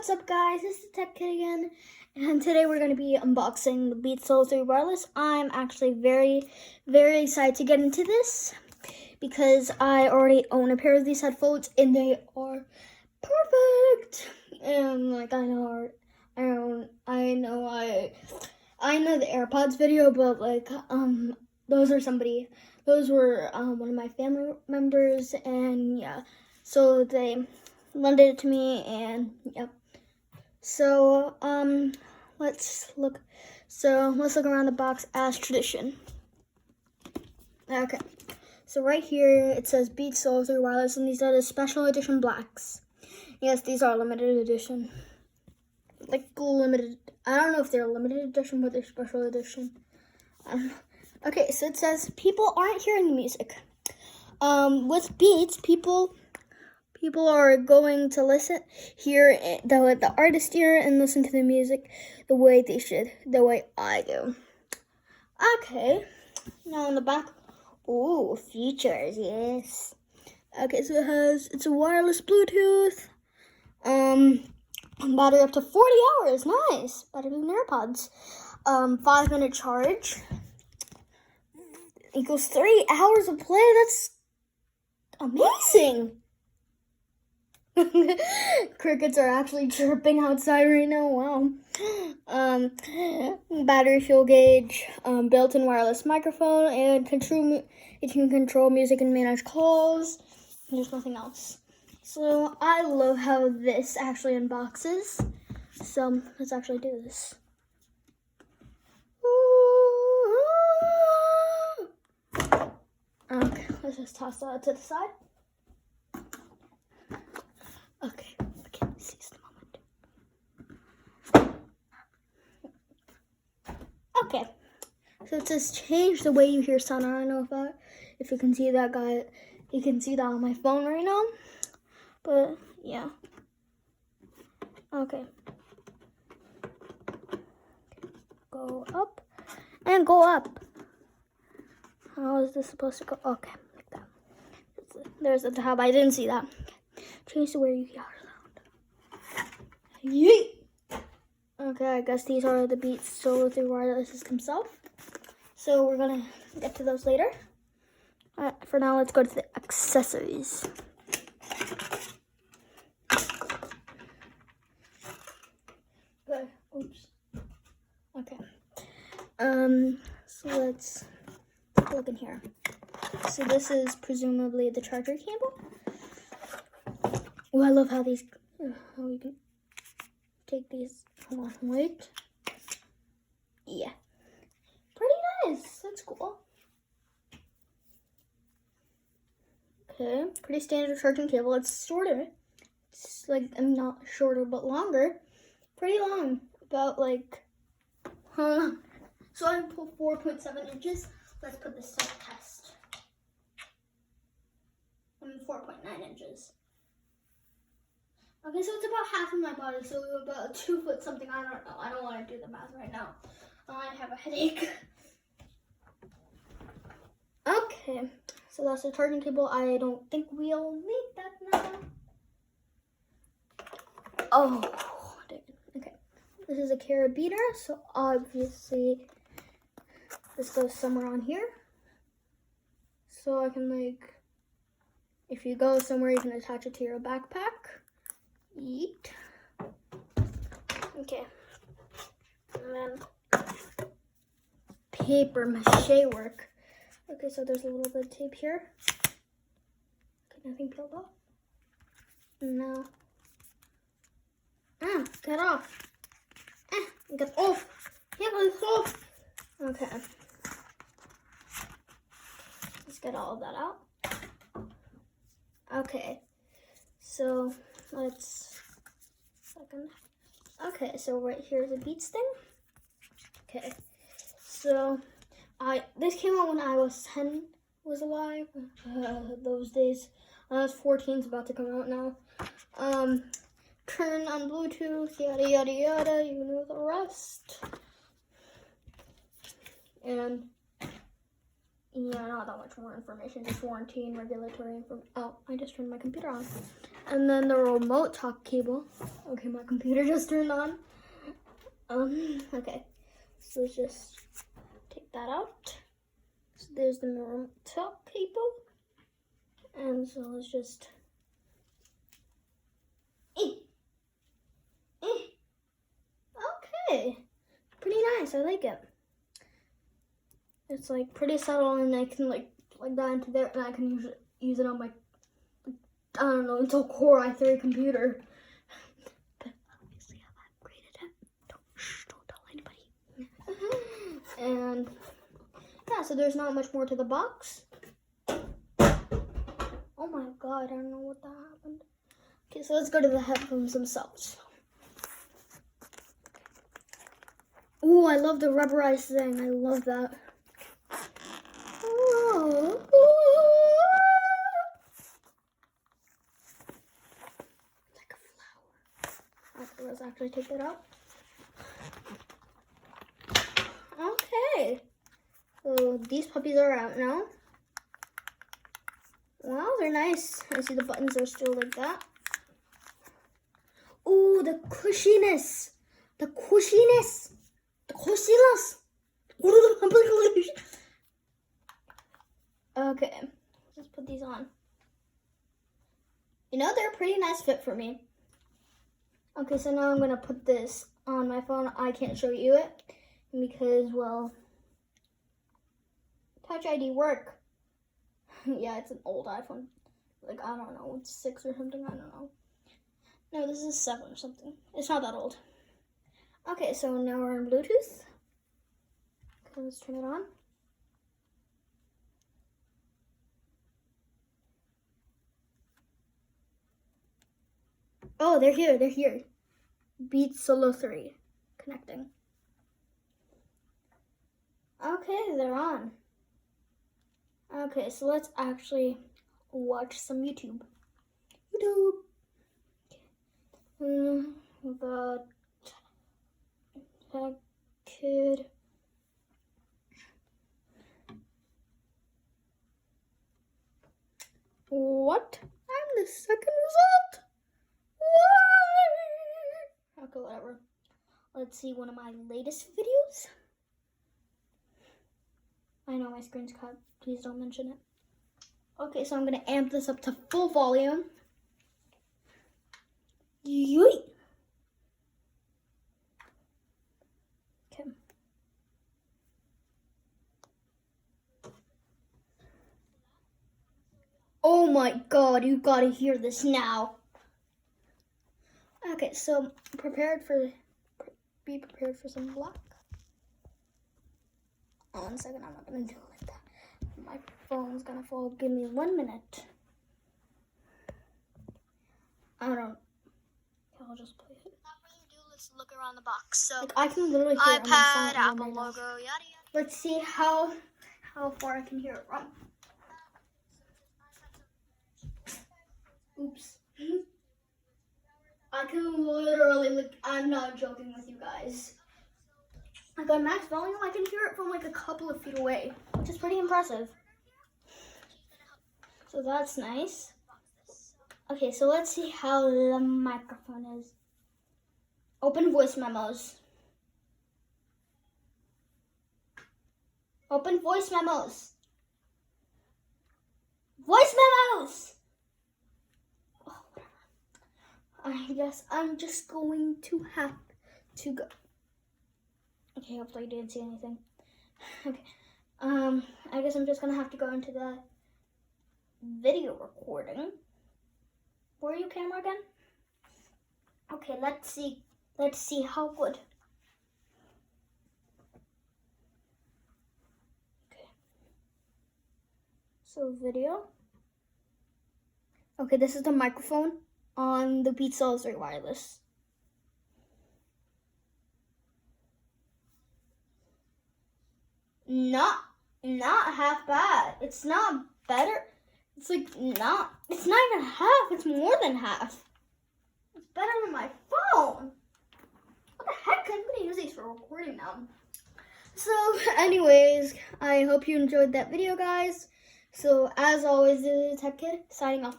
What's up, guys? This is Tech Kid again, and today we're going to be unboxing the Beats Solo3 Wireless. I'm actually very, very excited to get into this because I already own a pair of these headphones and they are perfect. And like I know the AirPods video, but like those were one of my family members, and yeah, so they lended it to me, and yeah. So let's look around the box as tradition. Okay, so right here it says Beats Solo3 Wireless, and these are the special edition blacks. Yes, these are limited edition. Like limited, I don't know if they're limited edition, but they're special edition. Okay, so it says people aren't hearing the music. With Beats, people are going to hear the artist hear and listen to the music the way they should, the way I do. Okay, now on the back, ooh, features, yes. Okay, so it's a wireless Bluetooth, battery up to 40 hours, nice, better than AirPods. 5-minute charge, equals 3 hours of play, that's amazing. Crickets are actually chirping outside right now. Wow. Battery fuel gauge, built-in wireless microphone, and it can control music and manage calls. There's nothing else. So I love how this actually unboxes. So let's actually do this. Okay, let's just toss that to the side. Okay, seize the moment. Okay, so it says change the way you hear sound. I don't know if you can see that guy. You can see that on my phone right now, but yeah. Okay, go up and go up. How is this supposed to go? Okay, like that. There's the tab. I didn't see that. Change the way you hear sound. Yeet! Okay, I guess these are the Beats Solo3 Wireless themselves. So we're gonna get to those later. For now, let's go to the accessories. Good. Oops. Okay. So let's look in here. So this is presumably the charger cable. Oh, I love how these, how you can take these. Hold on, wait. Yeah, pretty nice. That's cool. Okay, pretty standard charging cable. It's shorter. It's like, I'm not shorter, but longer. Pretty long. About like, so I pull 4.7 inches. Let's put this to the test. 4.9 inches. Okay, so it's about half of my body, so about 2 foot something. I don't know. I don't want to do the math right now. I have a headache. Okay, so that's the charging cable. I don't think we'll need that now. Oh, okay. This is a carabiner, so obviously this goes somewhere on here. So I can, like, if you go somewhere, you can attach it to your backpack. Yeet. Okay. And then paper mache work. Okay, so there's a little bit of tape here. Okay, nothing peeled off. No. Get off. Get off. Yeah, get off. Okay. Let's get all of that out. Okay. So okay, so right here is a Beats thing. Okay, so this came out when I was 10, was alive. Those days. I was 14, it's about to come out now. Turn on Bluetooth, yada yada yada, you know the rest. And yeah, not that much more information, just warranty and regulatory information. Oh, I just turned my computer on. And then the remote talk cable. Okay, my computer just turned on. Okay, so let's just take that out. So there's the remote talk cable. And so let's just okay, pretty nice. I like it. It's like pretty subtle, and I can like plug that into there, and I can use it on my, I don't know, Intel Core i3 computer. But obviously I've upgraded it. Don't tell anybody. And yeah, so there's not much more to the box. Oh my god, I don't know what that happened. Okay, so let's go to the headphones themselves. Ooh, I love the rubberized thing. I love that. Oh. It's like a flower. Okay, let's actually take that out. Okay. So these puppies are out now. Wow, they're nice. I see the buttons are still like that. Ooh, the cushiness. The cushiness. The cushiness. Okay, let's put these on. You know, they're a pretty nice fit for me. Okay, so now I'm gonna put this on my phone. I can't show you it because, well, Touch ID work. Yeah, it's an old iPhone. Like, I don't know, it's 6 or something, I don't know. No, this is 7 or something. It's not that old. Okay, so now we're on Bluetooth. Okay, let's turn it on. Oh, they're here. Beats Solo3 connecting. Okay, they're on. Okay, so let's actually watch some YouTube. The Tech Kid. What? I'm the second result? Why? Okay, whatever. Let's see one of my latest videos. I know my screen's cut. Please don't mention it. Okay, so I'm gonna amp this up to full volume. Yeet. Okay. Oh my god, you gotta hear this now. Okay, so be prepared for some black. Oh, 1 second, I'm not gonna do it like that. My phone's gonna fall. Give me 1 minute. I'll just play it. Not really do. Let's look around the box. So like, I can literally hear it on my phone. Apple logo, yada yada. Let's see how far I can hear it from. Oops. I can literally, like, I'm not joking with you guys. Like, on max volume, I can hear it from like a couple of feet away, which is pretty impressive. So that's nice. Okay, so let's see how the microphone is. Open voice memos. Open voice memos. Voice memos! Oh, I guess I'm just going to have to go. Okay, hopefully I didn't see anything. Okay, I guess I'm just gonna have to go into the video recording. Where are you, camera, again? Okay, let's see how good. Okay. So video. Okay, this is the microphone on the Beats Solo3 Wireless. Not half bad. It's not better. It's like it's not even half. It's more than half. It's better than my phone. What the heck? I'm gonna use these for recording now. So anyways, I hope you enjoyed that video, guys. So as always, this is Tech Kid signing off.